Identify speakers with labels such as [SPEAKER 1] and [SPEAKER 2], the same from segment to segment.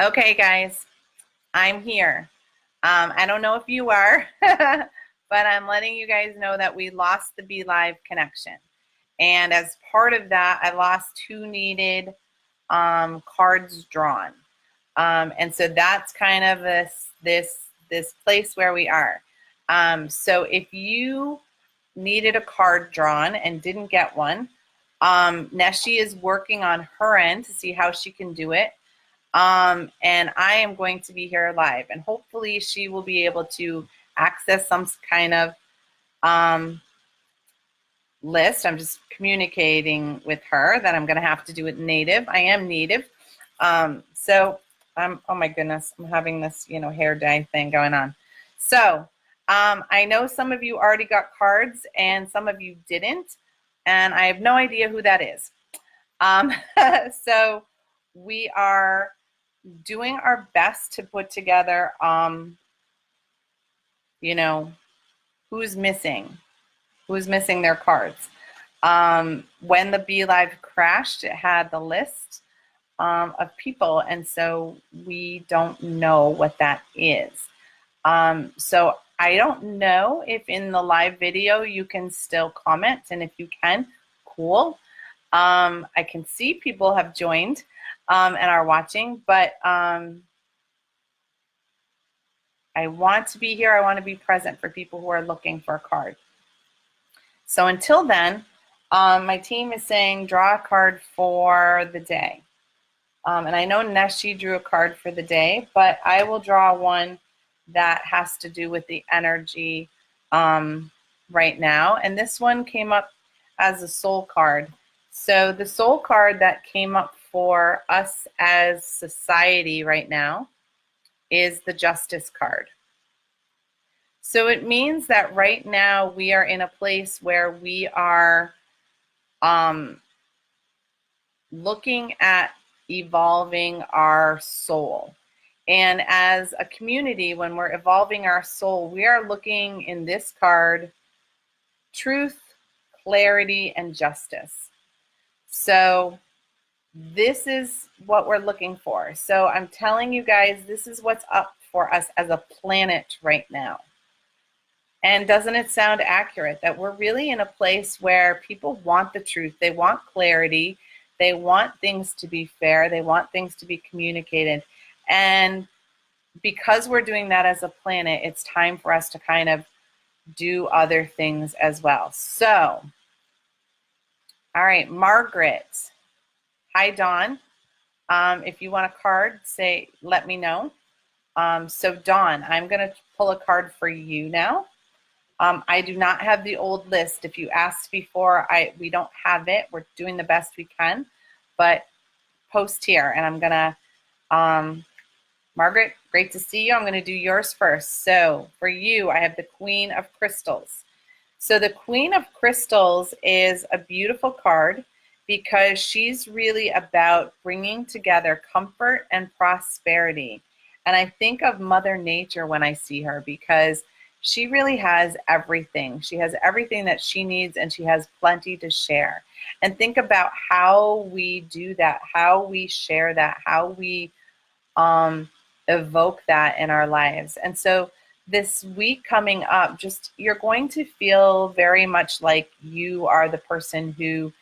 [SPEAKER 1] Okay, guys, I'm here. I don't know if you are, but I'm letting you guys know that we lost the Be Live connection. And as part of that, I lost two needed cards drawn. And so that's kind of this place where we are. So if you needed a card drawn and didn't get one, Neshi is working on her end to see how she can do it. And I am going to be here live, and hopefully she will be able to access some kind of list. I'm just communicating with her that I'm going to have to do it native. I am native. So I'm, oh my goodness, I'm having this, hair dye thing going on. So I know some of you already got cards and some of you didn't, and I have no idea who that is. So we are doing our best to put together, who's missing their cards. When the Be Live crashed, it had the list of people, and so we don't know what that is. So I don't know if in the live video you can still comment, and if you can, cool. I can see people have joined and are watching, but I want to be here. I want to be present for people who are looking for a card. So until then, my team is saying draw a card for the day. And I know Neshi drew a card for the day, but I will draw one that has to do with the energy right now. And this one came up as a soul card. So the soul card that came up for us as society right now is the Justice card. So it means that right now we are in a place where we are looking at evolving our soul. And as a community, when we're evolving our soul, we are looking in this card, truth, clarity, and justice. So this is what we're looking for. So I'm telling you guys, this is what's up for us as a planet right now. And doesn't it sound accurate that we're really in a place where people want the truth, they want clarity, they want things to be fair, they want things to be communicated. And because we're doing that as a planet, it's time for us to kind of do other things as well. So, all right, Margaret. Hi, Dawn. If you want a card, let me know. So Dawn, I'm going to pull a card for you now. I do not have the old list. If you asked before, we don't have it. We're doing the best we can, but post here, and I'm going to, Margaret, great to see you. I'm going to do yours first. So for you, I have the Queen of Crystals. So the Queen of Crystals is a beautiful card because she's really about bringing together comfort and prosperity. And I think of Mother Nature when I see her because she really has everything. She has everything that she needs, and she has plenty to share. And think about how we do that, how we share that, how we evoke that in our lives. And so this week coming up, you're going to feel very much like you are the person who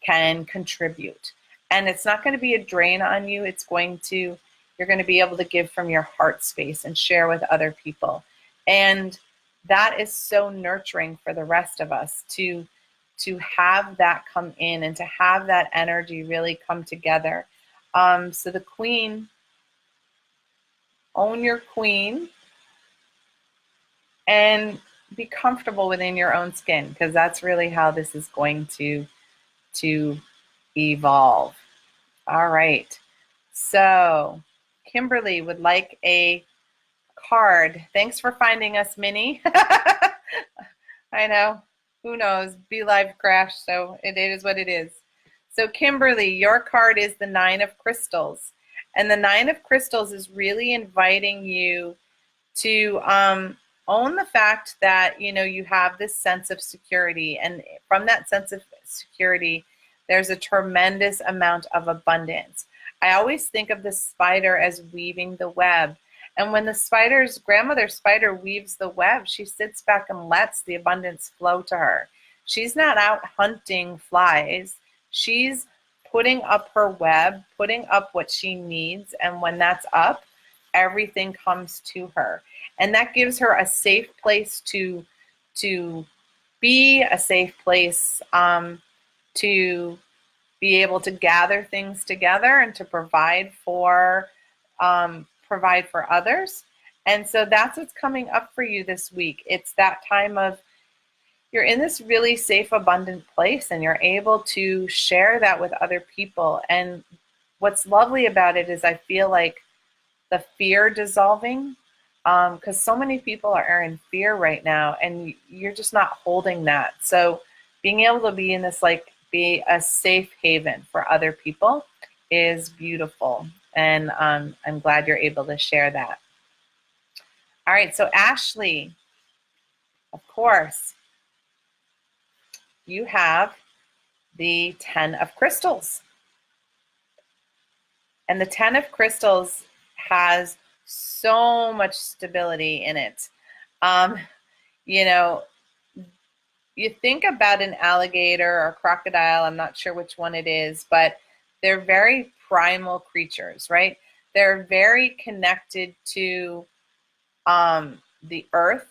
[SPEAKER 1] can contribute. And it's not going to be a drain on you. You're going to be able to give from your heart space and share with other people. And that is so nurturing for the rest of us to have that come in and to have that energy really come together. So the Queen, own your queen and be comfortable within your own skin, because that's really how this is going to evolve. All right. So Kimberly would like a card. Thanks for finding us, Minnie. I know. Who knows? Be Live crashed, so it is what it is. So Kimberly, your card is the Nine of Crystals. And the Nine of Crystals is really inviting you to own the fact that, you have this sense of security. And from that sense of security, there's a tremendous amount of abundance. I always think of the spider as weaving the web. And when the spider's grandmother spider weaves the web, she sits back and lets the abundance flow to her. She's not out hunting flies. She's putting up her web, putting up what she needs. And when that's up, everything comes to her. And that gives her a safe place to be, a safe place to be able to gather things together and to provide for others. And so that's what's coming up for you this week. It's that time of you're in this really safe, abundant place, and you're able to share that with other people. And what's lovely about it is I feel like the fear dissolving, because so many people are in fear right now, and you're just not holding that. So being able to be in this, like, be a safe haven for other people is beautiful. And I'm glad you're able to share that. All right, so Ashley, of course, you have the 10 of crystals. And the 10 of crystals has so much stability in it. You know, you think about an alligator or crocodile, I'm not sure which one it is, but they're very primal creatures, right? They're very connected to the earth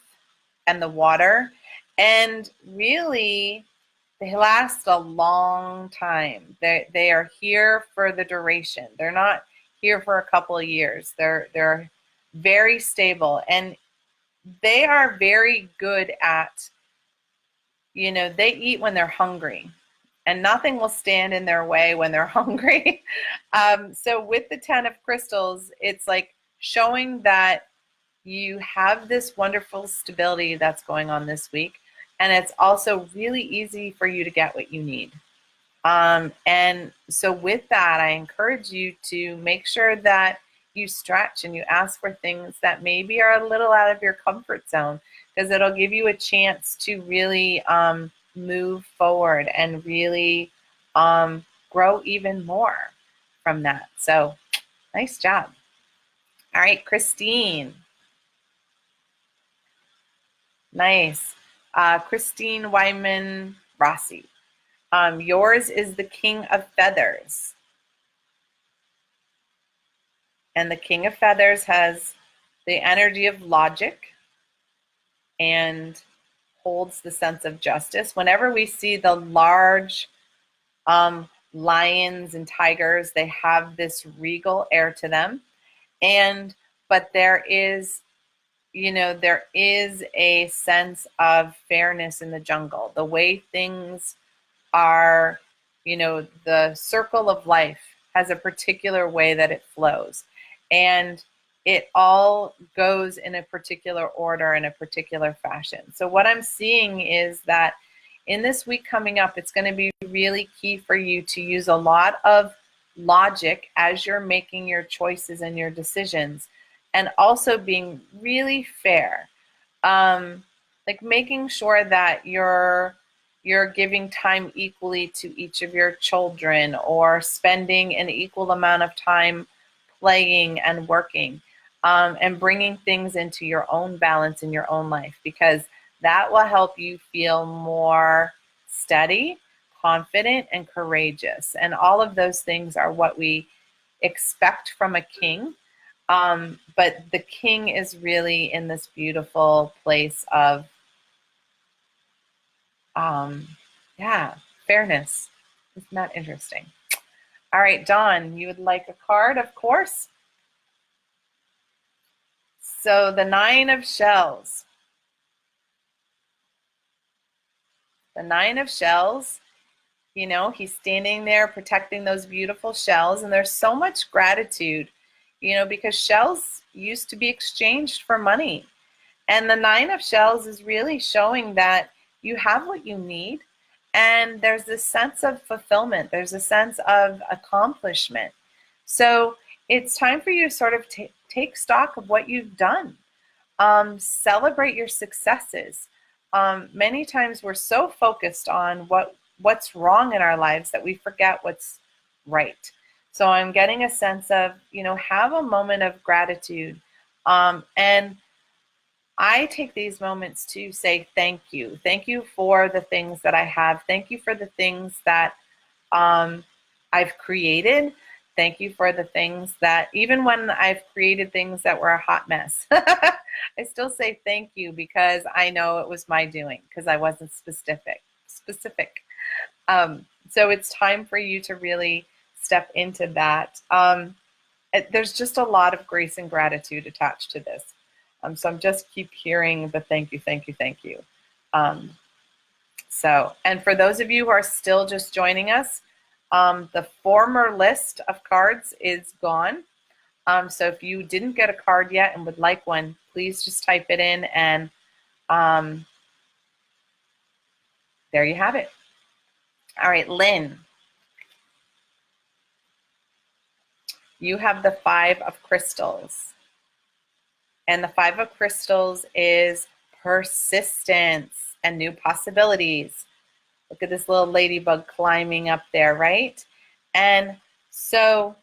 [SPEAKER 1] and the water, and really they last a long time. They are here for the duration. They're not here for a couple of years. They're very stable, and they are very good at, they eat when they're hungry, and nothing will stand in their way when they're hungry. So with the 10 of crystals, it's like showing that you have this wonderful stability that's going on this week, and it's also really easy for you to get what you need. And so with that, I encourage you to make sure that you stretch and you ask for things that maybe are a little out of your comfort zone, because it'll give you a chance to really move forward and really grow even more from that. So nice job. All right, Christine. Nice. Christine Wyman Rossi. Yours is the King of Feathers. And the King of Feathers has the energy of logic and holds the sense of justice. Whenever we see the large lions and tigers, they have this regal air to them. But there is a sense of fairness in the jungle. The way things are, the circle of life has a particular way that it flows. And it all goes in a particular order, in a particular fashion. So what I'm seeing is that in this week coming up, it's going to be really key for you to use a lot of logic as you're making your choices and your decisions, and also being really fair. Like making sure that you're giving time equally to each of your children, or spending an equal amount of time playing and working, and bringing things into your own balance in your own life, because that will help you feel more steady, confident, and courageous. And all of those things are what we expect from a king. But the king is really in this beautiful place of, fairness. Isn't that interesting? All right, Dawn, you would like a card, of course. So the 9 of shells. The 9 of shells, he's standing there protecting those beautiful shells, and there's so much gratitude, because shells used to be exchanged for money. And the 9 of shells is really showing that you have what you need, and there's this sense of fulfillment. There's a sense of accomplishment. So it's time for you to sort of take stock of what you've done. Celebrate your successes. Many times we're so focused on what's wrong in our lives that we forget what's right. So I'm getting a sense of, have a moment of gratitude. And I take these moments to say thank you. Thank you for the things that I have. Thank you for the things that I've created. Thank you for the things that, even when I've created things that were a hot mess, I still say thank you because I know it was my doing because I wasn't specific. So it's time for you to really step into that. There's just a lot of grace and gratitude attached to this. So I'm just keep hearing the thank you, thank you, thank you. And for those of you who are still just joining us, the former list of cards is gone. So if you didn't get a card yet and would like one, please just type it in, and there you have it. All right, Lynn, you have the Five of Crystals. And the Five of Crystals is persistence and new possibilities. Look at this little ladybug climbing up there, right? And so,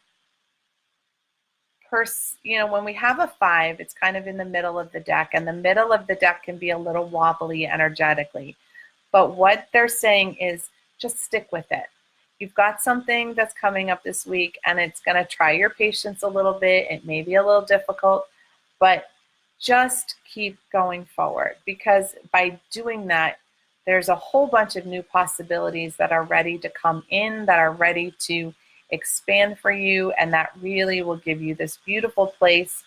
[SPEAKER 1] when we have a five, it's kind of in the middle of the deck, and the middle of the deck can be a little wobbly energetically. But what they're saying is just stick with it. You've got something that's coming up this week, and it's going to try your patience a little bit. It may be a little difficult, but just keep going forward, because by doing that, there's a whole bunch of new possibilities that are ready to come in, that are ready to expand for you, and that really will give you this beautiful place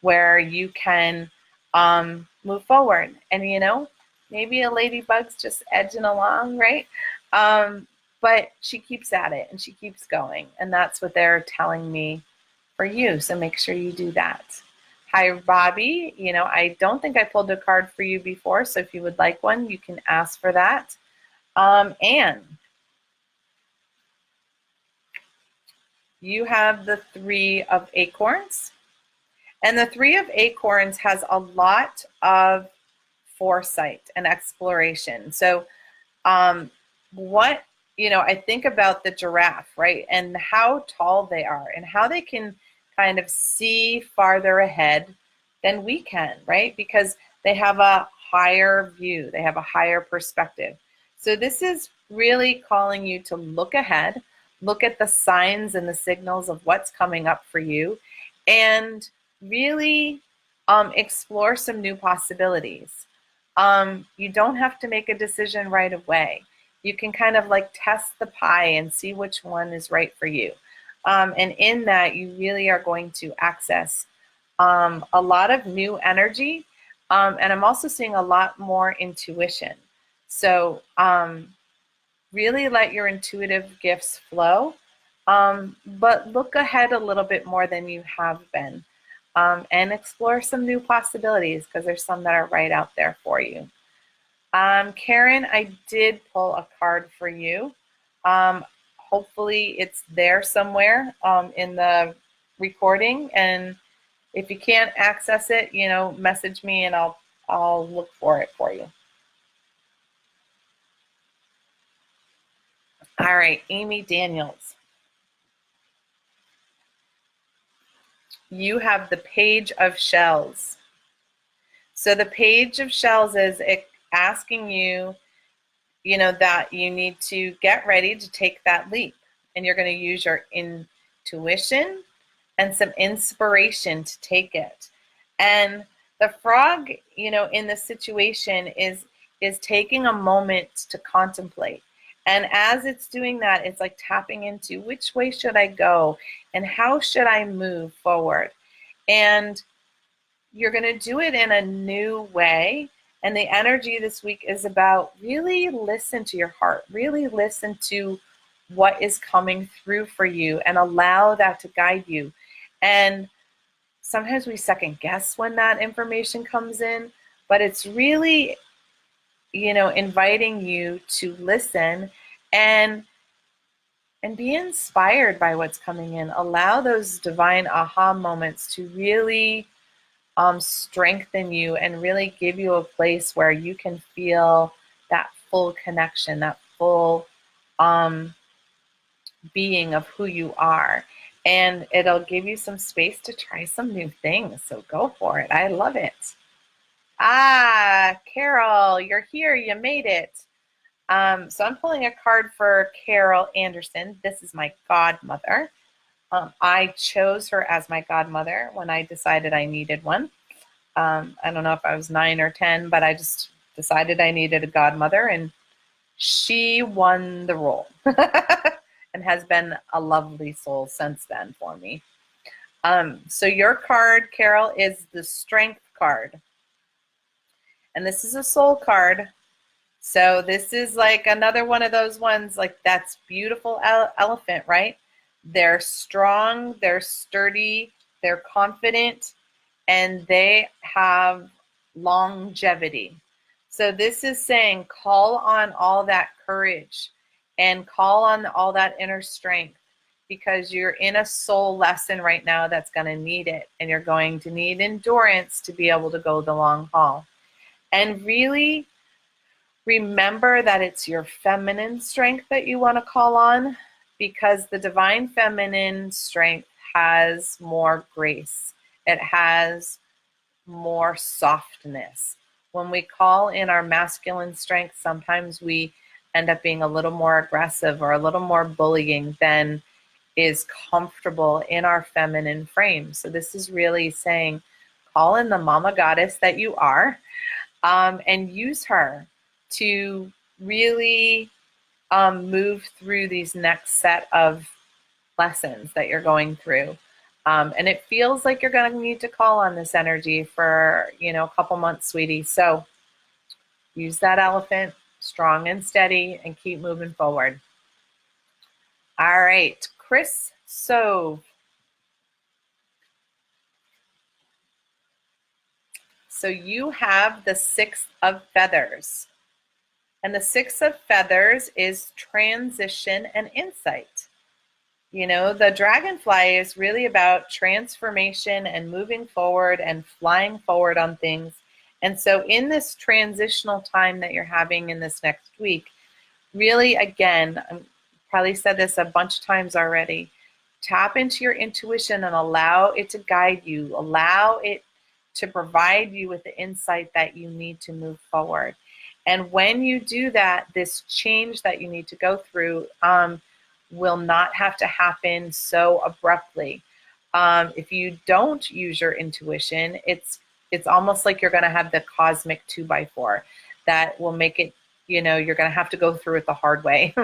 [SPEAKER 1] where you can move forward. And maybe a ladybug's just edging along, right? But she keeps at it and she keeps going, and that's what they're telling me for you. So make sure you do that. Hi, Bobby. I don't think I pulled a card for you before, so if you would like one, you can ask for that. Anne, you have the Three of Acorns. And the Three of Acorns has a lot of foresight and exploration. So I think about the giraffe, right? And how tall they are and how they can kind of see farther ahead than we can, right? Because they have a higher view, they have a higher perspective. So this is really calling you to look ahead, look at the signs and the signals of what's coming up for you, and really explore some new possibilities. You don't have to make a decision right away. You can kind of like test the pie and see which one is right for you. And in that, you really are going to access a lot of new energy. And I'm also seeing a lot more intuition. So really let your intuitive gifts flow, but look ahead a little bit more than you have been, and explore some new possibilities, because there's some that are right out there for you. Karen, I did pull a card for you. Hopefully it's there somewhere in the recording, and if you can't access it, message me and I'll look for it for you. All right, Amy Daniels. You have the Page of Shells. So the Page of Shells is asking you, that you need to get ready to take that leap. And you're going to use your intuition and some inspiration to take it. And the frog, in this situation is taking a moment to contemplate. And as it's doing that, it's like tapping into which way should I go and how should I move forward. And you're going to do it in a new way. And the energy this week is about really listen to your heart, really listen to what is coming through for you and allow that to guide you. And sometimes we second guess when that information comes in, but it's really, inviting you to listen and be inspired by what's coming in. Allow those divine aha moments to really strengthen you and really give you a place where you can feel that full connection, that full being of who you are. and it'll give you some space to try some new things. So go for it. I love it. Ah, Carol, you're here. You made it. So I'm pulling a card for Carol Anderson. This is my godmother. I chose her as my godmother when I decided I needed one. I don't know if I was 9 or 10, but I just decided I needed a godmother, and she won the role and has been a lovely soul since then for me. So your card, Carol, is the Strength card. And this is a soul card. So this is like another one of those ones, like that's beautiful elephant, right? They're strong, they're sturdy, they're confident, and they have longevity. So this is saying call on all that courage and call on all that inner strength, because you're in a soul lesson right now that's going to need it, and you're going to need endurance to be able to go the long haul. And really remember that it's your feminine strength that you want to call on, because the divine feminine strength has more grace. It has more softness. When we call in our masculine strength, sometimes we end up being a little more aggressive or a little more bullying than is comfortable in our feminine frame. So this is really saying, call in the mama goddess that you are, and use her to really move through these next set of lessons that you're going through. And it feels like you're going to need to call on this energy for, a couple months, sweetie. So use that elephant strong and steady and keep moving forward. All right, Chris Sove. So you have the Six of Feathers. And the Six of Feathers is transition and insight. The dragonfly is really about transformation and moving forward and flying forward on things. And so in this transitional time that you're having in this next week, really, again, I've probably said this a bunch of times already, tap into your intuition and allow it to guide you. Allow it to provide you with the insight that you need to move forward. And when you do that, this change that you need to go through will not have to happen so abruptly. If you don't use your intuition, it's almost like you're going to have the cosmic 2x4 that will make it, you're going to have to go through it the hard way.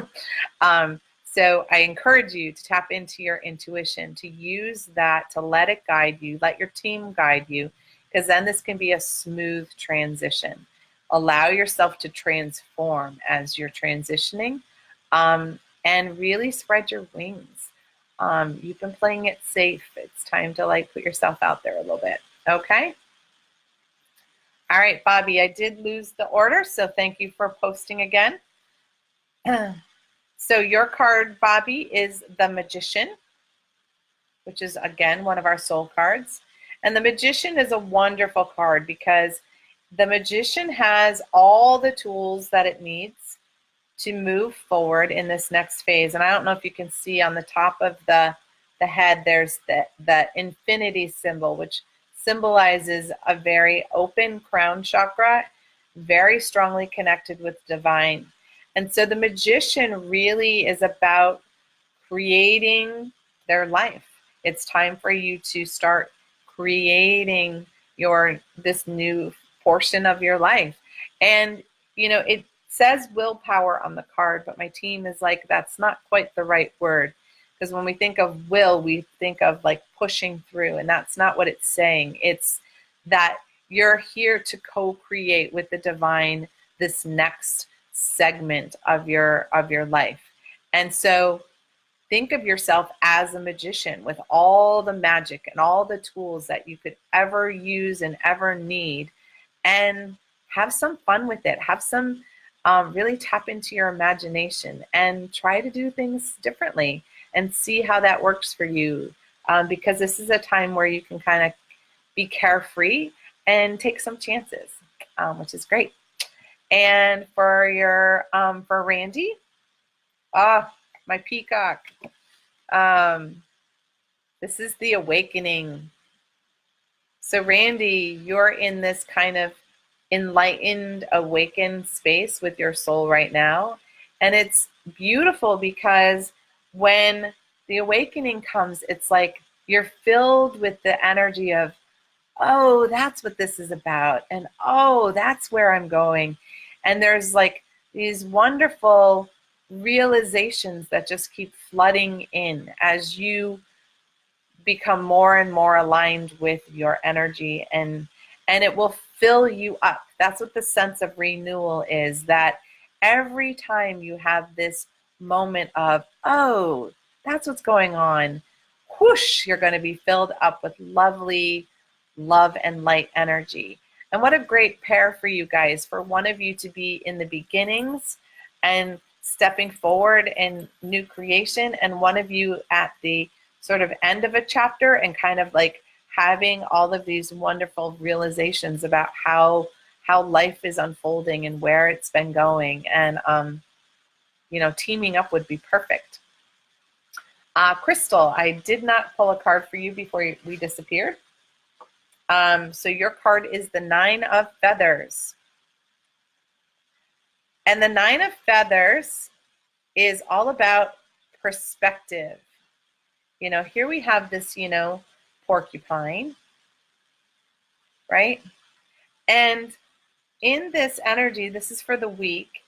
[SPEAKER 1] So I encourage you to tap into your intuition, to use that, to let it guide you, let your team guide you, because then this can be a smooth transition. Allow yourself to transform as you're transitioning, and really spread your wings. You've been playing it safe. It's time to put yourself out there a little bit. Okay? All right, Bobby, I did lose the order, so thank you for posting again. So your card, Bobby, is the Magician, which is, again, one of our soul cards. And the Magician is a wonderful card because the Magician has all the tools that it needs to move forward in this next phase. And I don't know if you can see on the top of the head, there's the infinity symbol, which symbolizes a very open crown chakra, very strongly connected with divine. And so the Magician really is about creating their life. It's time for you to start creating this new portion of your life. And it says willpower on the card, but my team is like, that's not quite the right word, because when we think of will, we think of pushing through, and that's not what it's saying. It's that you're here to co-create with the divine this next segment of your life. And so think of yourself as a magician with all the magic and all the tools that you could ever use and ever need, and have some fun with it. Have some really tap into your imagination and try to do things differently and see how that works for you, because this is a time where you can kind of be carefree and take some chances, which is great. And for Randy, my peacock. This is the awakening. So Randy, you're in this kind of enlightened, awakened space with your soul right now. And it's beautiful because when the awakening comes, it's like you're filled with the energy of, oh, that's what this is about. And oh, that's where I'm going. And there's like these wonderful realizations that just keep flooding in as you become more and more aligned with your energy, and it will fill you up. That's what the sense of renewal is, that every time you have this moment of, oh, that's what's going on, whoosh, you're going to be filled up with lovely love and light energy. And what a great pair for you guys, for one of you to be in the beginnings and stepping forward in new creation, and one of you at the sort of end of a chapter and kind of like having all of these wonderful realizations about how life is unfolding and where it's been going. And teaming up would be perfect. Crystal, I did not pull a card for you before we disappeared. So your card is the Nine of Feathers. And the Nine of Feathers is all about perspective. Here we have this, porcupine, right? And in this energy, this is for the week,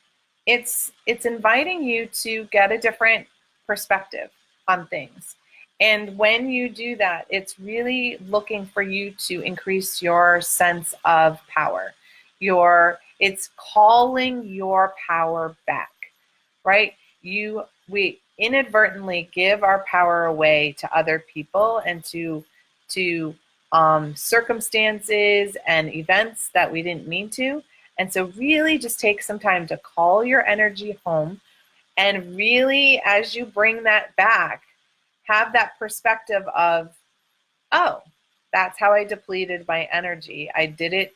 [SPEAKER 1] it's inviting you to get a different perspective on things. And when you do that, it's really looking for you to increase your sense of power. It's calling your power back, right? We inadvertently give our power away to other people and to circumstances and events that we didn't mean to. And so really just take some time to call your energy home, and really, as you bring that back, have that perspective of, oh, that's how I depleted my energy. I did it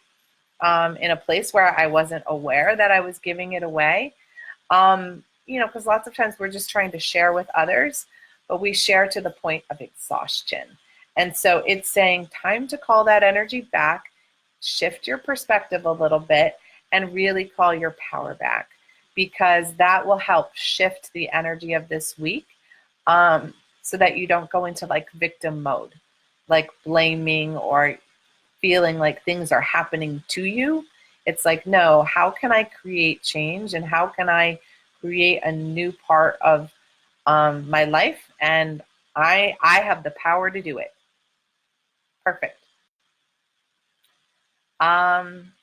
[SPEAKER 1] in a place where I wasn't aware that I was giving it away. Because lots of times we're just trying to share with others, but we share to the point of exhaustion. And so it's saying time to call that energy back, shift your perspective a little bit, and really call your power back, because that will help shift the energy of this week, so that you don't go into like victim mode, like blaming or feeling like things are happening to you. It's like, no, how can I create change, and how can I create a new part of my life? And I have the power to do it. Perfect.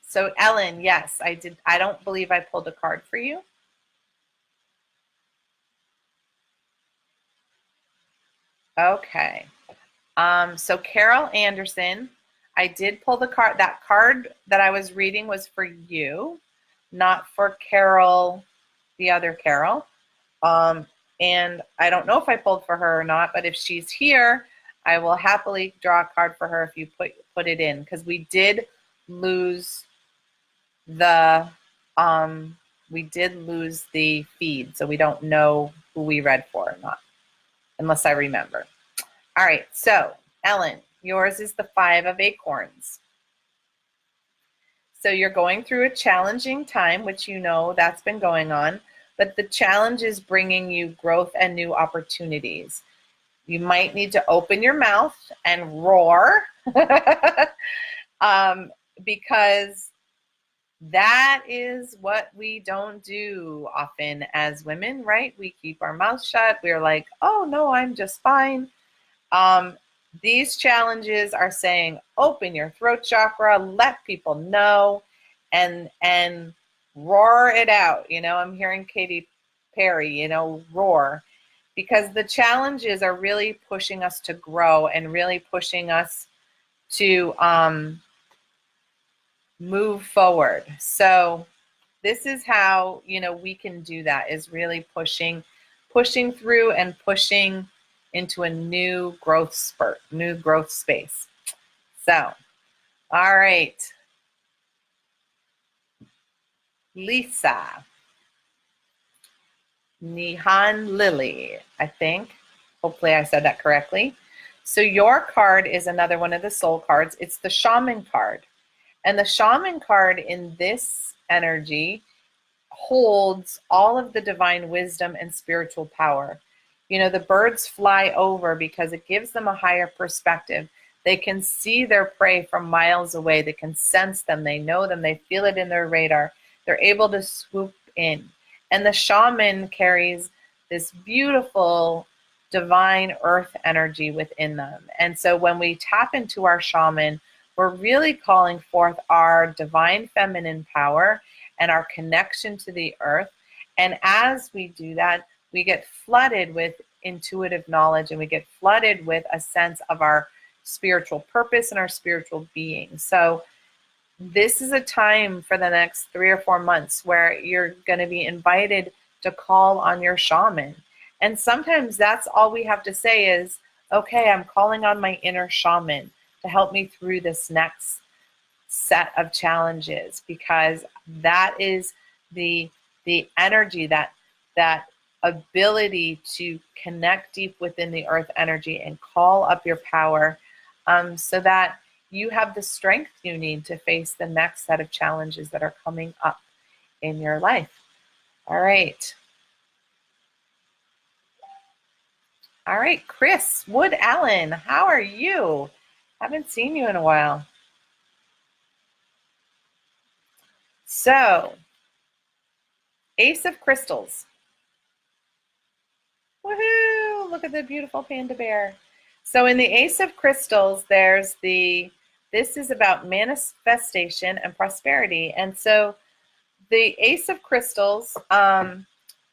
[SPEAKER 1] So Ellen, yes, I did. I don't believe I pulled a card for you. Okay. So Carol Anderson, I did pull the card. That card that I was reading was for you, not for Carol, the other Carol. And I don't know if I pulled for her or not, but if she's here, I will happily draw a card for her if you put it in, because we did lose the feed, so we don't know who we read for or not, unless I remember. All right, so Ellen, yours is the Five of Acorns. So you're going through a challenging time, which that's been going on, but the challenge is bringing you growth and new opportunities. You might need to open your mouth and roar because that is what we don't do often as women, right? We keep our mouths shut. We're like, oh no, I'm just fine. These challenges are saying, open your throat chakra, let people know, and roar it out. I'm hearing Katy Perry, roar, because the challenges are really pushing us to grow and really pushing us to move forward. So this is how, we can do that, is really pushing through and pushing into a new growth spurt, new growth space. So, all right. Lisa. Nihan Lily, I think. Hopefully I said that correctly. So your card is another one of the soul cards. It's the shaman card. And the shaman card in this energy holds all of the divine wisdom and spiritual power. You know, the birds fly over because it gives them a higher perspective. They can see their prey from miles away. They can sense them. They know them. They feel it in their radar. They're able to swoop in. And the shaman carries this beautiful divine earth energy within them. And so when we tap into our shaman, we're really calling forth our divine feminine power and our connection to the earth. And as we do that, we get flooded with intuitive knowledge, and we get flooded with a sense of our spiritual purpose and our spiritual being. So this is a time for the next 3 or 4 months where you're going to be invited to call on your shaman. And sometimes that's all we have to say is, okay, I'm calling on my inner shaman to help me through this next set of challenges, because that is the energy, that ability to connect deep within the earth energy and call up your power, so that you have the strength you need to face the next set of challenges that are coming up in your life. All right. All right, Chris Wood Allen, how are you? Haven't seen you in a while. So, Ace of Crystals. Woohoo! Look at the beautiful panda bear. So in the Ace of Crystals, this is about manifestation and prosperity. And so the Ace of Crystals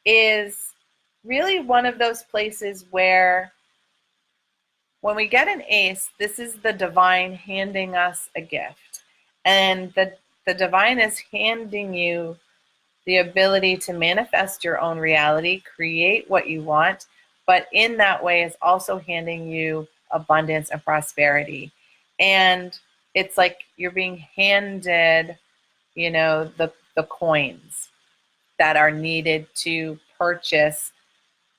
[SPEAKER 1] is really one of those places where when we get an ace, this is the divine handing us a gift. And the divine is handing you the ability to manifest your own reality, create what you want, but in that way is also handing you abundance and prosperity. And it's like you're being handed, you know, the coins that are needed to purchase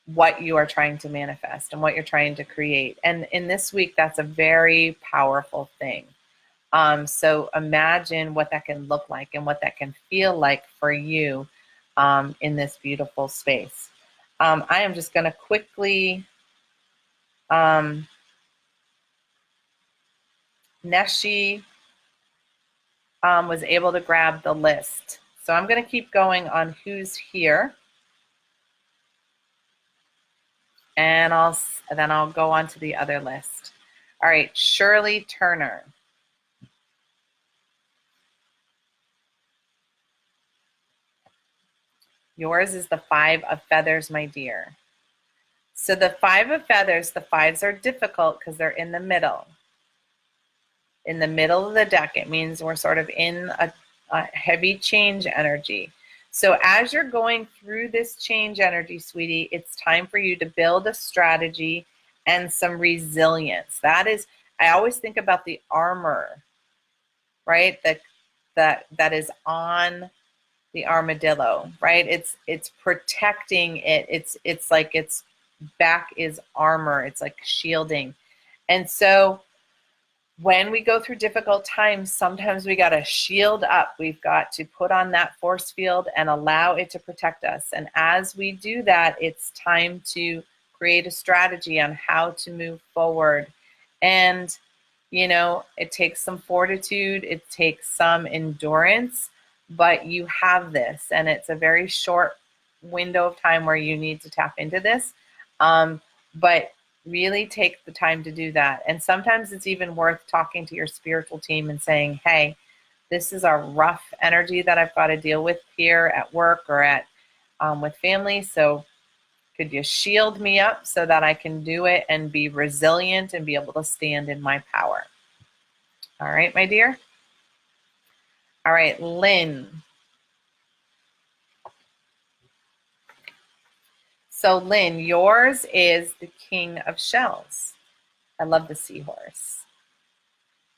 [SPEAKER 1] what you are trying to manifest and what you're trying to create. And in this week, that's a very powerful thing. So imagine what that can look like and what that can feel like for you in this beautiful space. I am just going to quickly, Neshi was able to grab the list. So I'm going to keep going on who's here. And then I'll go on to the other list. All right, Shirley Turner. Yours is the 5 of Feathers, my dear. So the 5 of Feathers, the 5s are difficult because they're in the middle. In the middle of the deck, it means we're sort of in a heavy change energy. So as you're going through this change energy, sweetie, it's time for you to build a strategy and some resilience. That is, I always think about the armor, right? That is on the armadillo, right? It's protecting it. It's like its back is armor. It's like shielding. And so when we go through difficult times, sometimes we got to shield up. We've got to put on that force field and allow it to protect us. And as we do that, it's time to create a strategy on how to move forward. And, you know, it takes some fortitude, it takes some endurance, but you have this, and it's a very short window of time where you need to tap into this. But really take the time to do that. And sometimes it's even worth talking to your spiritual team and saying, hey, this is a rough energy that I've got to deal with here at work or at with family. So could you shield me up so that I can do it and be resilient and be able to stand in my power? All right, my dear. All right, Lynn. So Lynn, yours is the King of Shells. I love the seahorse.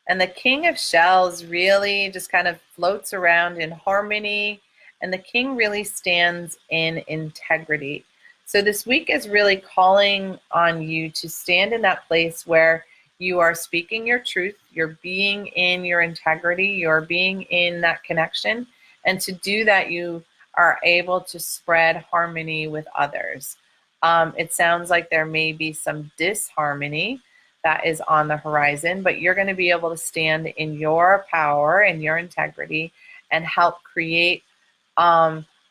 [SPEAKER 1] And the King of Shells really just kind of floats around in harmony. And the king really stands in integrity. So this week is really calling on you to stand in that place where you are speaking your truth, you're being in your integrity, you're being in that connection. And to do that, you are able to spread harmony with others. It sounds like there may be some disharmony that is on the horizon, but you're going to be able to stand in your power and your integrity and help create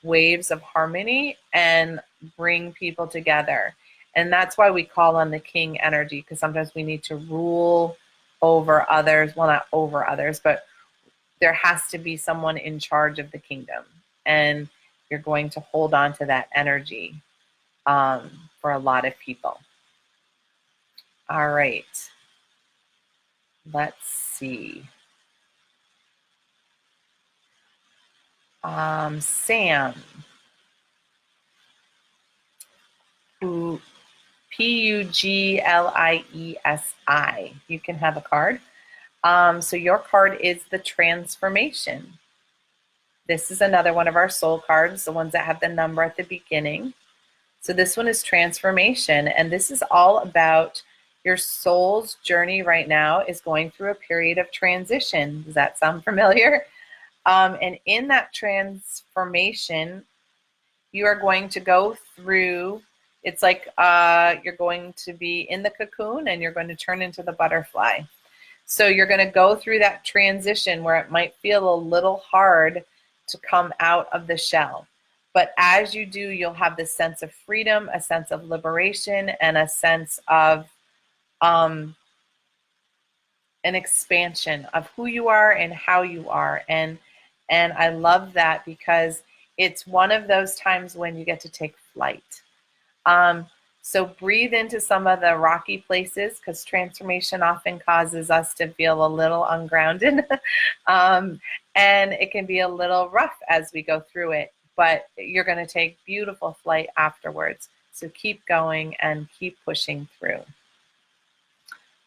[SPEAKER 1] waves of harmony and bring people together. And that's why we call on the king energy, because sometimes we need to rule over others. Well, not over others, but there has to be someone in charge of the kingdom. And you're going to hold on to that energy for a lot of people. All right. Let's see. Sam. Pugliesi. You can have a card. So your card is the transformation. This is another one of our soul cards, the ones that have the number at the beginning. So this one is transformation, and this is all about your soul's journey right now is going through a period of transition. Does that sound familiar? And in that transformation, you are going to go through, it's like you're going to be in the cocoon and you're going to turn into the butterfly. So you're going to go through that transition where it might feel a little hard to come out of the shell. But as you do, you'll have this sense of freedom, a sense of liberation, and a sense of an expansion of who you are and how you are. And I love that because it's one of those times when you get to take flight. So breathe into some of the rocky places, because transformation often causes us to feel a little ungrounded. And it can be a little rough as we go through it, but you're going to take beautiful flight afterwards. So keep going and keep pushing through.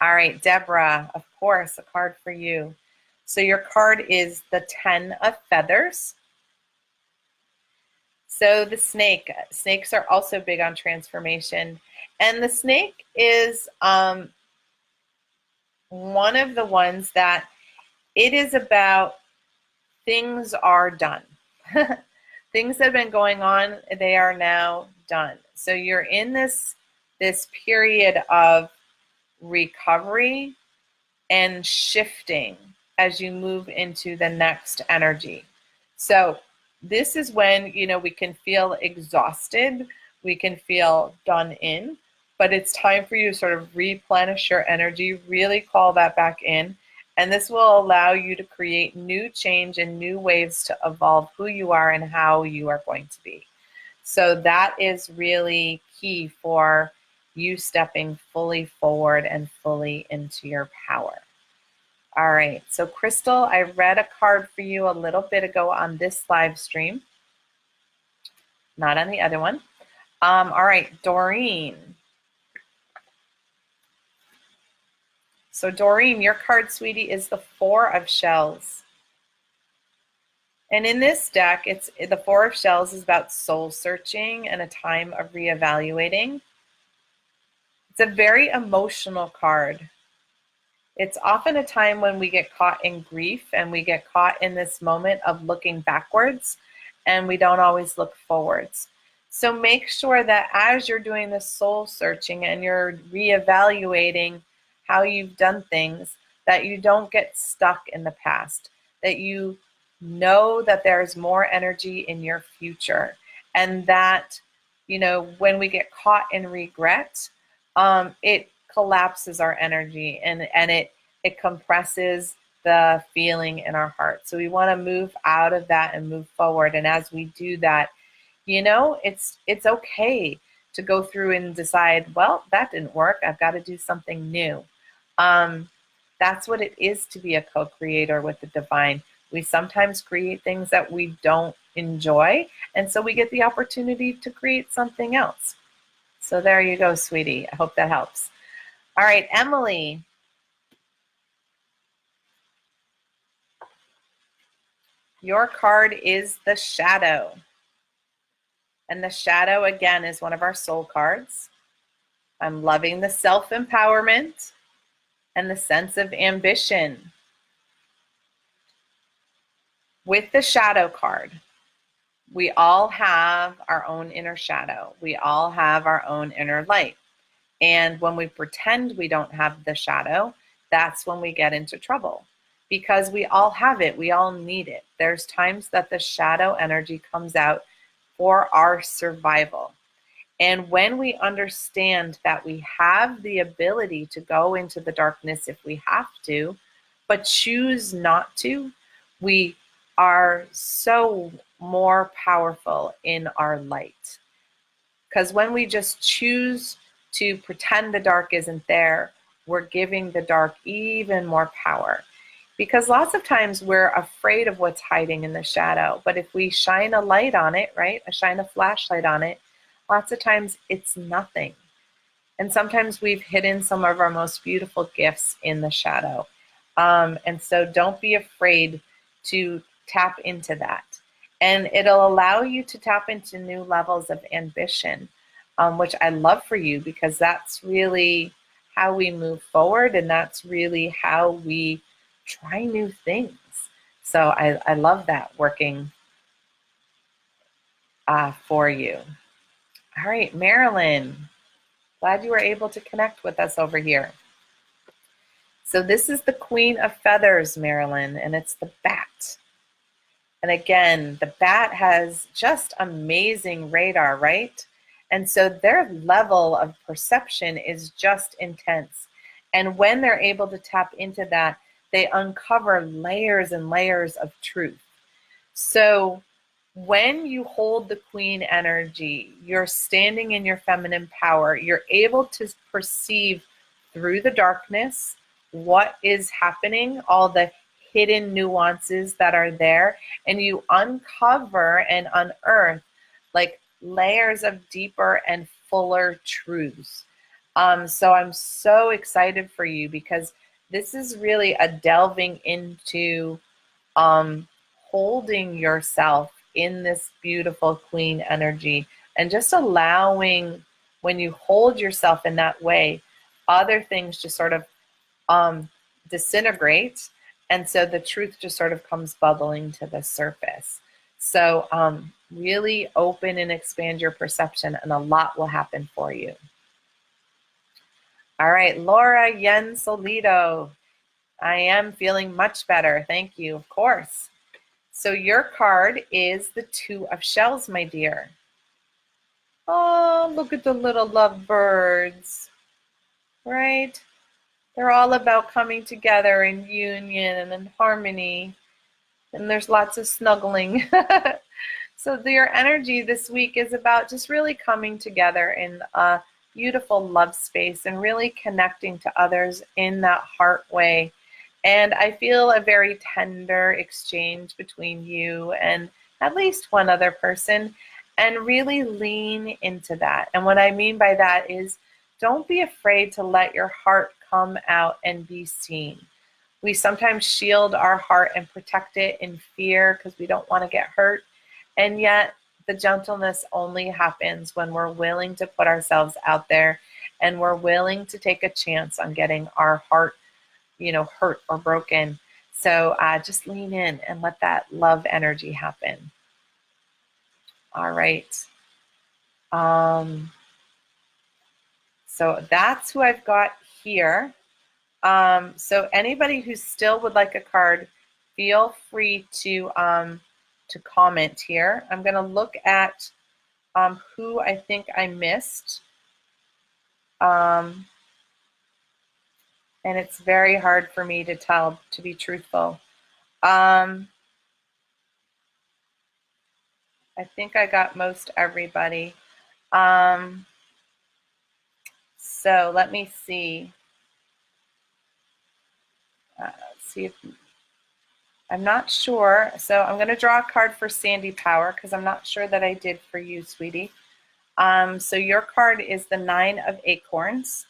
[SPEAKER 1] All right, Deborah, of course, a card for you. So your card is the 10 of Feathers. So the snake, snakes are also big on transformation. And the snake is one of the ones that it is about things are done. Things that have been going on, they are now done. So you're in this period of recovery and shifting as you move into the next energy. So this is when, we can feel exhausted, we can feel done in, but it's time for you to sort of replenish your energy, really call that back in, and this will allow you to create new change and new ways to evolve who you are and how you are going to be. So that is really key for you stepping fully forward and fully into your power. All right, so Crystal, I read a card for you a little bit ago on this live stream, not on the other one. All right, Doreen. So Doreen, your card, sweetie, is the 4 of Shells. And in this deck, the 4 of Shells is about soul searching and a time of reevaluating. It's a very emotional card. It's often a time when we get caught in grief and we get caught in this moment of looking backwards and we don't always look forwards. So make sure that as you're doing this soul searching and you're reevaluating how you've done things, that you don't get stuck in the past, that you know that there's more energy in your future, and that, when we get caught in regret, it collapses our energy and it compresses the feeling in our heart. So we want to move out of that and move forward. And as we do that, it's okay to go through and decide, well, that didn't work. I've got to do something new. That's what it is to be a co-creator with the divine. We sometimes create things that we don't enjoy, and so we get the opportunity to create something else. So there you go, sweetie. I hope that helps. All right, Emily. Your card is the Shadow. And the shadow, again, is one of our soul cards. I'm loving the self-empowerment and the sense of ambition. With the shadow card, we all have our own inner shadow. We all have our own inner light. And when we pretend we don't have the shadow, that's when we get into trouble, because we all have it. We all need it. There's times that the shadow energy comes out for our survival. And when we understand that we have the ability to go into the darkness if we have to, but choose not to, we are so more powerful in our light. Because when we just choose to pretend the dark isn't there, we're giving the dark even more power. Because lots of times we're afraid of what's hiding in the shadow. But if we shine a light on it, right, shine a flashlight on it, lots of times it's nothing. And sometimes we've hidden some of our most beautiful gifts in the shadow. And so don't be afraid to tap into that. And it'll allow you to tap into new levels of ambition, which I love for you, because that's really how we move forward, and that's really how we try new things. So I love that working for you. All right, Marilyn, glad you were able to connect with us over here. So this is the Queen of Feathers, Marilyn, and it's the bat. And again, the bat has just amazing radar, right? And so their level of perception is just intense. And when they're able to tap into that, they uncover layers and layers of truth. So when you hold the queen energy, you're standing in your feminine power. You're able to perceive through the darkness what is happening, all the hidden nuances that are there, and you uncover and unearth like layers of deeper and fuller truths. So I'm so excited for you, because this is really a delving into holding yourself in this beautiful queen energy, and just allowing, when you hold yourself in that way, other things just sort of disintegrate, and so the truth just sort of comes bubbling to the surface. So really open and expand your perception, and a lot will happen for you. All right, Laura Yen Solido. I am feeling much better. Thank you, of course. So your card is the Two of Shells, my dear. Oh, look at the little lovebirds, right? They're all about coming together in union and in harmony. And there's lots of snuggling. So your energy this week is about just really coming together in a beautiful love space and really connecting to others in that heart way. And I feel a very tender exchange between you and at least one other person, and really lean into that. And what I mean by that is, don't be afraid to let your heart come out and be seen. We sometimes shield our heart and protect it in fear because we don't want to get hurt. And yet the gentleness only happens when we're willing to put ourselves out there, and we're willing to take a chance on getting our heart, hurt or broken. So just lean in and let that love energy happen. All right. So that's who I've got here. So anybody who still would like a card, feel free to comment here. I'm going to look at who I think I missed. And it's very hard for me to tell, to be truthful. I think I got most everybody. So let me see. See if I'm not sure. So I'm going to draw a card for Sandy Power, because I'm not sure that I did for you, sweetie. So your card is the Nine of Acorns.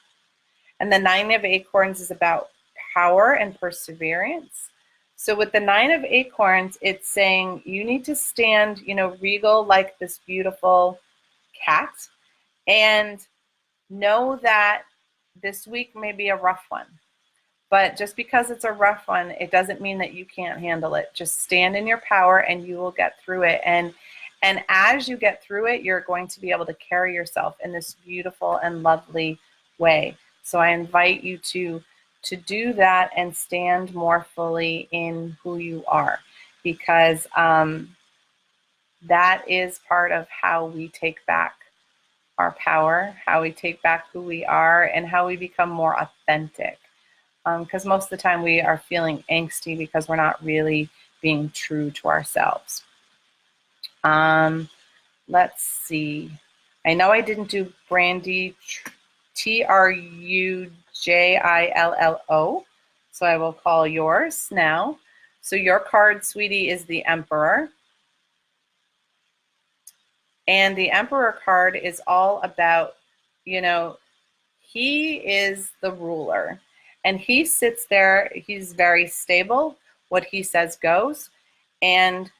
[SPEAKER 1] And the Nine of Acorns is about power and perseverance. So with the Nine of Acorns, it's saying you need to stand, regal like this beautiful cat. And know that this week may be a rough one. But just because it's a rough one, it doesn't mean that you can't handle it. Just stand in your power and you will get through it. And as you get through it, you're going to be able to carry yourself in this beautiful and lovely way. So I invite you to do that and stand more fully in who you are, because that is part of how we take back our power, how we take back who we are, and how we become more authentic. Because most of the time we are feeling angsty because we're not really being true to ourselves. Let's see. I know I didn't do Brandy, Trujillo, so I will call yours now. So your card, sweetie, is the Emperor. And the Emperor card is all about, you know, he is the ruler. And he sits there, he's very stable. What he says goes. And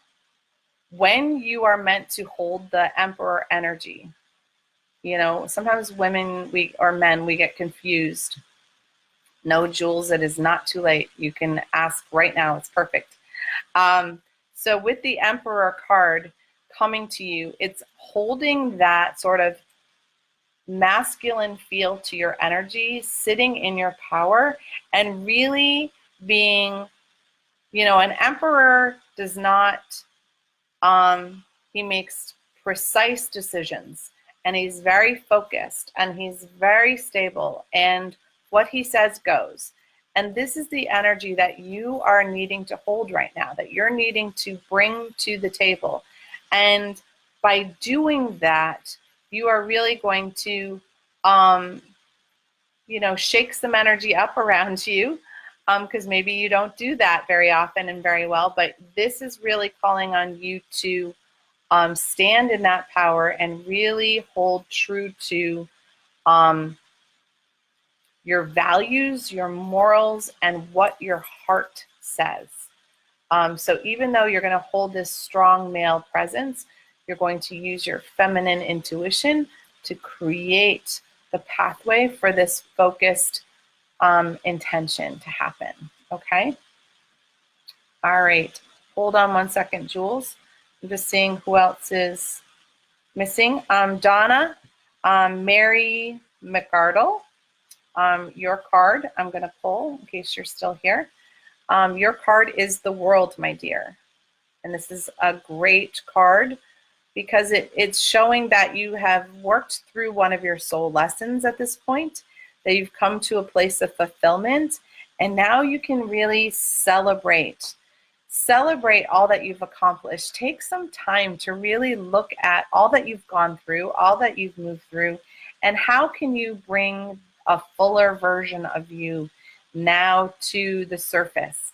[SPEAKER 1] when you are meant to hold the Emperor energy, you know, sometimes women or men, we get confused. No, Jules, it is not too late. You can ask right now. It's perfect. So with the Emperor card coming to you, it's holding that sort of masculine feel to your energy, sitting in your power, and really being, you know, an emperor does not, he makes precise decisions, and he's very focused, and he's very stable, and what he says goes. And this is the energy that you are needing to hold right now, that you're needing to bring to the table. And by doing that, you are really going to, you know, shake some energy up around you, because maybe you don't do that very often and very well. But this is really calling on you to stand in that power and really hold true to your values, your morals, and what your heart says. So even though you're going to hold this strong male presence, you're going to use your feminine intuition to create the pathway for this focused intention to happen. Okay? All right. Hold on one second, Jules. I'm just seeing who else is missing. Donna, Mary McArdle, your card I'm going to pull in case you're still here. Your card is the World, my dear. And this is a great card because it's showing that you have worked through one of your soul lessons at this point, that you've come to a place of fulfillment, and now you can really celebrate all that you've accomplished. Take some time to really look at all that you've gone through, all that you've moved through, and how can you bring a fuller version of you now to the surface,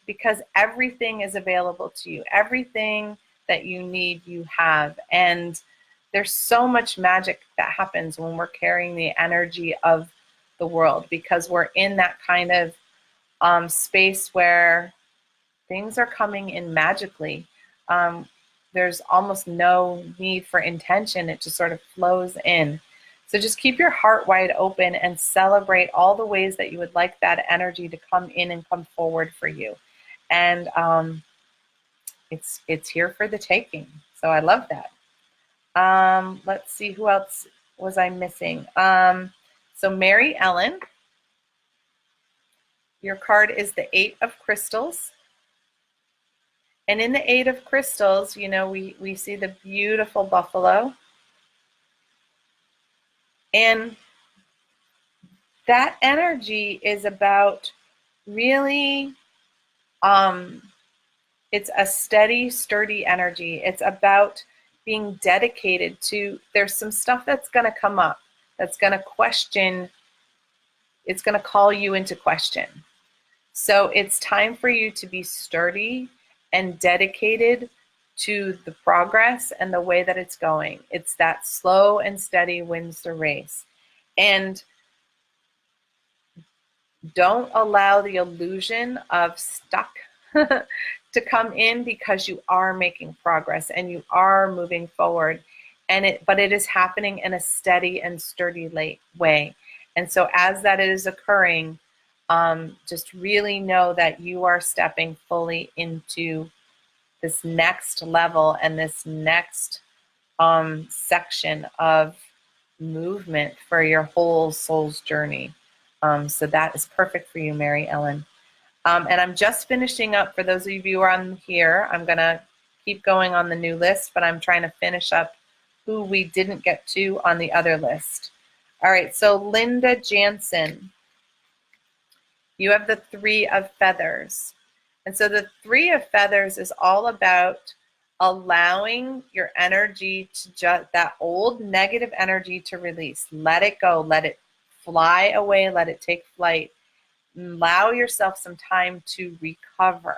[SPEAKER 1] because everything is available to you. Everything that you need, you have. And there's so much magic that happens when we're carrying the energy of the world, because we're in that kind of space where things are coming in magically. There's almost no need for intention. It just sort of flows in. So just keep your heart wide open and celebrate all the ways that you would like that energy to come in and come forward for you. And it's here for the taking. So I love that. Let's see, who else was I missing? So Mary Ellen, your card is the Eight of Crystals. And in the Eight of Crystals, you know, we see the beautiful buffalo. And that energy is about really, it's a steady, sturdy energy. It's about being dedicated to, there's some stuff that's going to come up, that's going to question, it's going to call you into question. So it's time for you to be sturdy and dedicated to the progress and the way that it's going. It's that slow and steady wins the race. And don't allow the illusion of stuck to come in, because you are making progress and you are moving forward. but it is happening in a steady and sturdy way. And so as that is occurring, just really know that you are stepping fully into this next level and this next section of movement for your whole soul's journey. So that is perfect for you, Mary Ellen. And I'm just finishing up, for those of you who are on here, I'm going to keep going on the new list, but I'm trying to finish up who we didn't get to on the other list. All right, so Linda Jansen, you have the 3 of Feathers. And so the 3 of Feathers is all about allowing your energy to just, that old negative energy to release. Let it go, let it fly away, let it take flight. Allow yourself some time to recover.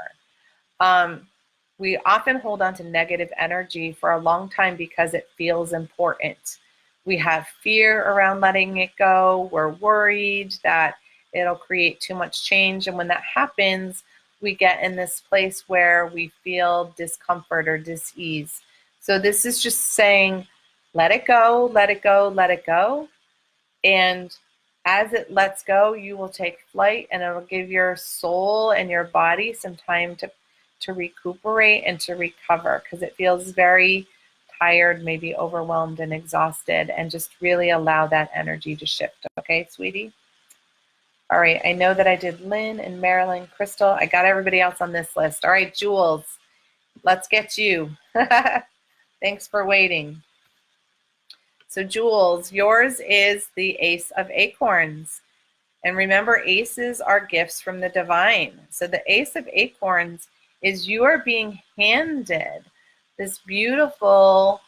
[SPEAKER 1] We often hold on to negative energy for a long time because it feels important. We have fear around letting it go. We're worried that it'll create too much change. And when that happens, we get in this place where we feel discomfort or dis-ease. So this is just saying, let it go, let it go, let it go. And as it lets go, you will take flight, and it'll give your soul and your body some time to recuperate and to recover, because it feels very tired, maybe overwhelmed and exhausted, and just really allow that energy to shift. Okay, sweetie? All right, I know that I did Lynn and Marilyn, Crystal. I got everybody else on this list. All right, Jules, let's get you. Thanks for waiting. So Jules, yours is the Ace of Acorns. And remember, aces are gifts from the divine. So the Ace of Acorns is you are being handed this beautiful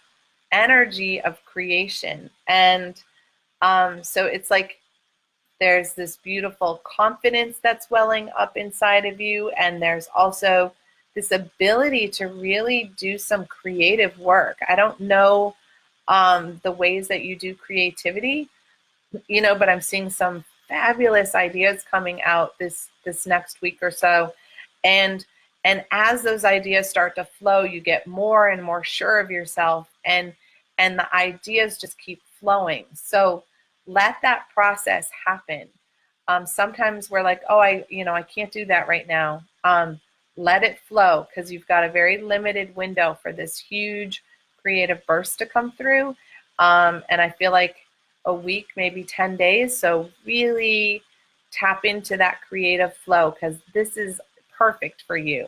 [SPEAKER 1] energy of creation. And so it's like there's this beautiful confidence that's welling up inside of you. And there's also this ability to really do some creative work. I don't know the ways that you do creativity, but I'm seeing some fabulous ideas coming out this next week or so. And as those ideas start to flow, you get more and more sure of yourself, and the ideas just keep flowing. So let that process happen. Sometimes we're like, oh, I can't do that right now. Let it flow, because you've got a very limited window for this huge creative burst to come through. And I feel like a week, maybe 10 days. So really tap into that creative flow, because this is perfect for you.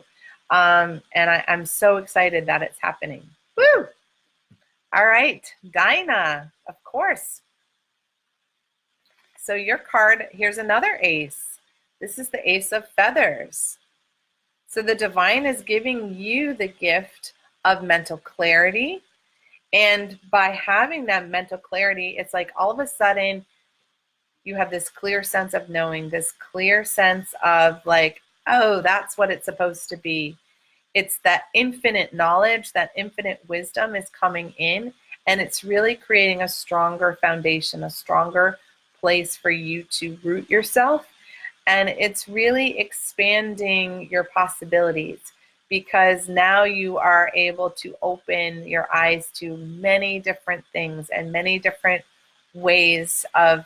[SPEAKER 1] And I'm so excited that it's happening. Woo! All right, Dinah, of course. So your card, here's another ace. This is the Ace of Feathers. So the divine is giving you the gift of mental clarity. And by having that mental clarity, it's like all of a sudden you have this clear sense of knowing, this clear sense of like, oh, that's what it's supposed to be. It's that infinite knowledge, that infinite wisdom is coming in, and it's really creating a stronger foundation, a stronger place for you to root yourself. And it's really expanding your possibilities, because now you are able to open your eyes to many different things and many different ways of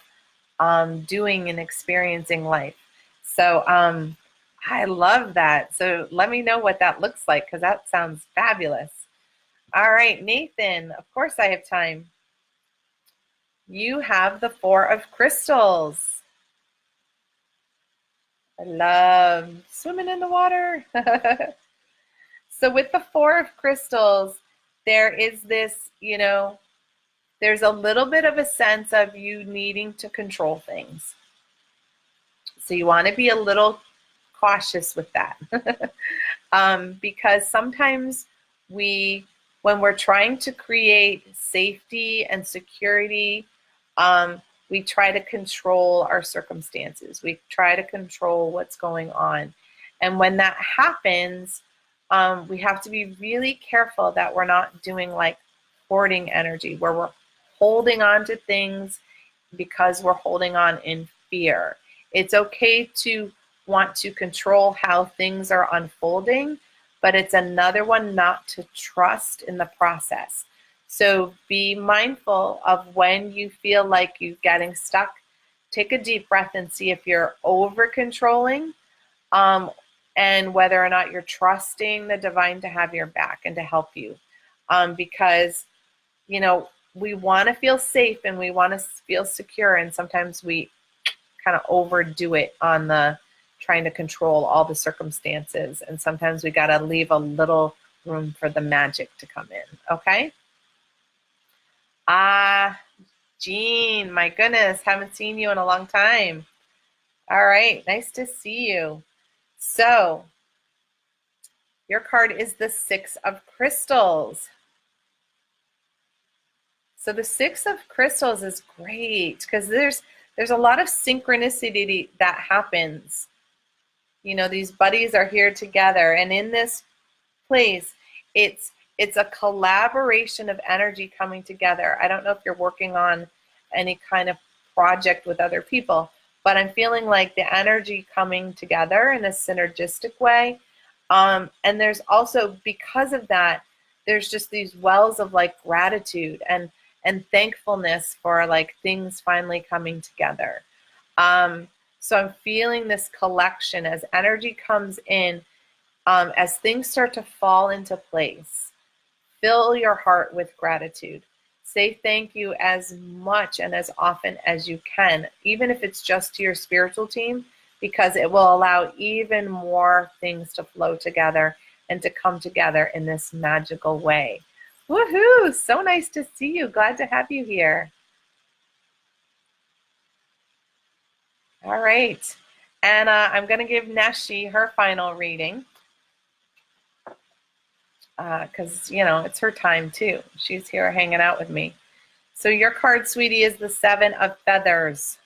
[SPEAKER 1] doing and experiencing life. So I love that. So let me know what that looks like, because that sounds fabulous. All right, Nathan, of course I have time. You have the 4 of Crystals. I love swimming in the water. So with the 4 of Crystals, there is this, there's a little bit of a sense of you needing to control things. So you want to be a little cautious with that. Because sometimes when we're trying to create safety and security, we try to control our circumstances. We try to control what's going on. And when that happens, we have to be really careful that we're not doing like hoarding energy, where we're holding on to things because we're holding on in fear. It's okay to want to control how things are unfolding, but it's another one not to trust in the process. So be mindful of when you feel like you're getting stuck. Take a deep breath and see if you're over controlling, and whether or not you're trusting the divine to have your back and to help you. Because, we want to feel safe and we want to feel secure, and sometimes we kind of overdo it on the trying to control all the circumstances, and sometimes we got to leave a little room for the magic to come in. Okay. Jean, my goodness, haven't seen you in a long time. All right, nice to see you. So your card is the Six of Crystals. So the Six of Crystals is great because there's a lot of synchronicity that happens. These buddies are here together, and in this place, it's a collaboration of energy coming together. I don't know if you're working on any kind of project with other people, but I'm feeling like the energy coming together in a synergistic way. And there's also, because of that, there's just these wells of like gratitude and thankfulness for like things finally coming together. So I'm feeling this collection as energy comes in, as things start to fall into place. Fill your heart with gratitude. Say thank you as much and as often as you can, even if it's just to your spiritual team, because it will allow even more things to flow together and to come together in this magical way. Woohoo! So nice to see you. Glad to have you here. All right. And I'm going to give Neshi her final reading because, it's her time too. She's here hanging out with me. So your card, sweetie, is the Seven of Feathers.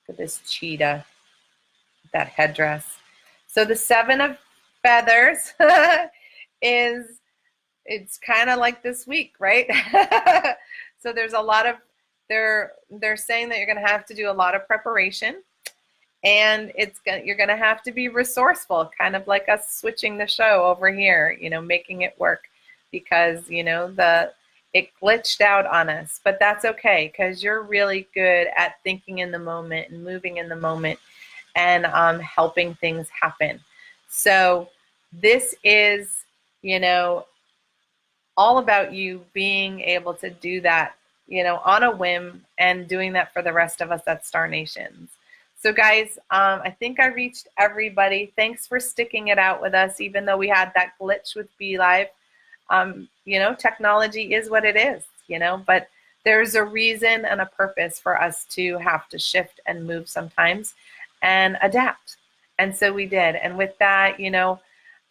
[SPEAKER 1] Look at this cheetah, that headdress. So the Seven of Feathers it's kind of like this week, right? So there's a lot of, they're saying that you're going to have to do a lot of preparation, and you're going to have to be resourceful, kind of like us switching the show over here, making it work, because it glitched out on us, but that's okay, because you're really good at thinking in the moment and moving in the moment and helping things happen. So this is, all about you being able to do that, on a whim, and doing that for the rest of us at Star Nations. So guys, I think I reached everybody. Thanks for sticking it out with us, even though we had that glitch with BeLive. Technology is what it is, but there's a reason and a purpose for us to have to shift and move sometimes and adapt. And so we did. And with that,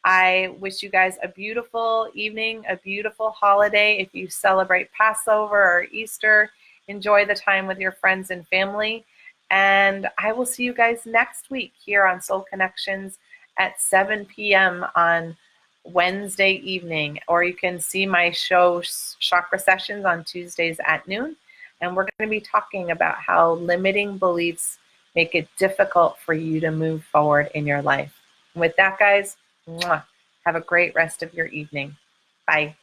[SPEAKER 1] I wish you guys a beautiful evening, a beautiful holiday. If you celebrate Passover or Easter, enjoy the time with your friends and family. And I will see you guys next week here on Soul Connections at 7 p.m. on Wednesday evening. Or you can see my show, Chakra Sessions, on Tuesdays at noon. And we're going to be talking about how limiting beliefs make it difficult for you to move forward in your life. With that, guys, have a great rest of your evening. Bye.